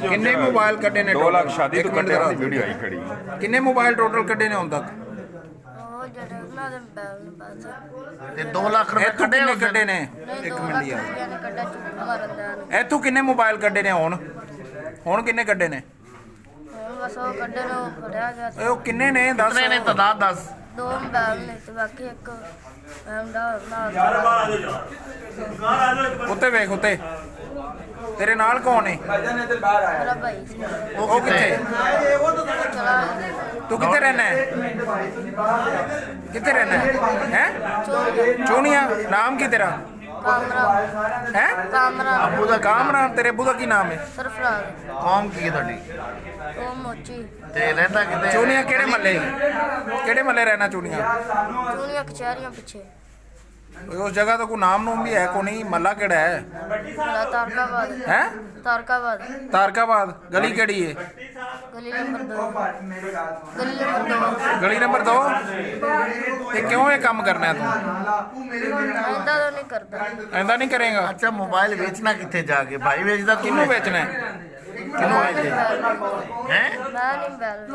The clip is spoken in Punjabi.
ਕਿੰਨੇ ਮੋਬਾਈਲ ਕੱਢੇ ਨੇ 2 ਲੱਖ ਸ਼ਾਦੀ ਇੱਕ ਤੋਂ ਮਿੰਟ ਕੱਟਿਆ ਦੀ ਦੀ ਵੀਡੀਓ ਆਈ ਖੜੀ। ਕਿੰਨੇ ਮੋਬਾਈਲ ਟੋਟਲ ਕੱਢੇ ਨੇ ਹੁਣ ਤੱਕ? ਉਹ ਜਿਹੜੇ ਉਹਨਾਂ ਦੇ ਬੈਲ ਨੇ ਬਸ ਤੇ 2 ਲੱਖ ਰੁਪਏ ਇੱਥੋਂ ਕੱਢੇ ਕਿੰਨੇ ਉਸ ਦਿਨ? ਕੱਢੇ ਨੇ? ਨਹੀਂ, ਇੱਕ 2 ਮਿੰਟ ਲੱਖ ਯਾਰ, ਰੁਪਈਆ ਨੇ ਕੱਢਿਆ ਝੂਠ ਮਾਰਨ ਦਾ ਨੇ। ਇੱਥੋਂ ਕਿੰਨੇ ਮੋਬਾਈਲ ਕੱਢੇ ਨੇ ਹੁਣ ਕਿੰਨੇ ਕੱਢੇ ਨੇ? ਹੁਣ ਬਸ ਉਹ ਕੱਢੇ ਨੇ, ਉਹ ਫੜਿਆ ਗਿਆ ਸੀ। ਉਹ ਕਿੰਨੇ ਨੇ ਦੱਸ? ਕਿਤਨੇ ਨੇ ਤਾਦਾਦ ਦੱਸ। 2 ਮੋਬਾਈਲ ਨੇ ਤੇ ਬਾਕੀ ਇੱਕ ਨਾਲ ਉੱਤੇ ਵੇਖ ਉੱਤੇ, ਤੇਰੇ ਨਾਲ ਕੌਣ ਹੈ? ਮੇਰਾ ਭਾਈ ਸੀ। ਉਹ ਕਿੱਥੇ? ਚਲਾ ਤੂੰ ਕਿੱਥੇ ਰਹਿਣਾ ਹੈ? ਕਿੱਥੇ ਰਹਿਣਾ ਹੈ? ਚੋਨੀਆ। ਨਾਮ ਕੀ ਤੇਰਾ ਕਾਮਰਾ ਹੈ? ਕਾਮਰਾ ਅੱਬੂ ਦਾ ਕਾਮਰਾਨ। ਤੇਰੇ ਅੱਬੂ ਦਾ ਕੀ ਨਾਮ ਹੈ? ਸਰਫਰਾਜ਼। ਕੌਮ ਕੀ ਹੈ ਤੁਹਾਡੀ? ਉਹ ਮੋਚੀ ਤੇ ਰਹਿੰਦਾ ਕਿਤੇ? ਚੋਨੀਆ ਕਿਹੜੇ ਮਹੱਲੇ ਰਹਿਣਾ ਚੋਨੀਆ? ਚੂਨੀਆਂ ਕਚਹਿਰੀਆਂ ਪਿੱਛੇ ਉਸ ਜਗ੍ਹਾ ਦਾ ਕੋਈ ਨਾਮ ਵੀ ਹੈ? ਕੋ ਨਹੀਂ? ਮਹੱਲਾ ਕਿਹੜਾ ਹੈ? ਮੇਰਾ ਤਾਰਕਾਬਾਦ। ਹੈ ਤਾਰਕਾਬਾਦ ਤਾਰਕਾਬਾਦ। ਗਲੀ ਕਿਹੜੀ ਹੈ? ਗਲੀ ਨੰਬਰ 2 ਗਲੀ ਨੰਬਰ 2 ਗਲੀ ਨੰਬਰ 2। ਤੇ ਕਿਉਂ ਇਹ ਕੰਮ ਕਰਨਾ ਤੂੰ? ਐਂਦਾ ਤਾਂ ਨਹੀਂ ਕਰਦਾ। ਐਂਦਾ ਨਹੀਂ ਕਰੇਗਾ? ਅੱਛਾ, ਮੋਬਾਈਲ ਵੇਚਣਾ ਕਿੱਥੇ ਜਾ ਕੇ? ਭਾਈ ਵੇਚਦਾ ਤੂੰ? ਕਿਹਨੂੰ ਵੇਚਣਾ ਹੈ? ਕਿਹਨੂੰ ਵੇਚਦੇ ਹੈ? ਮੈਂ ਨਹੀਂ ਬੈਲ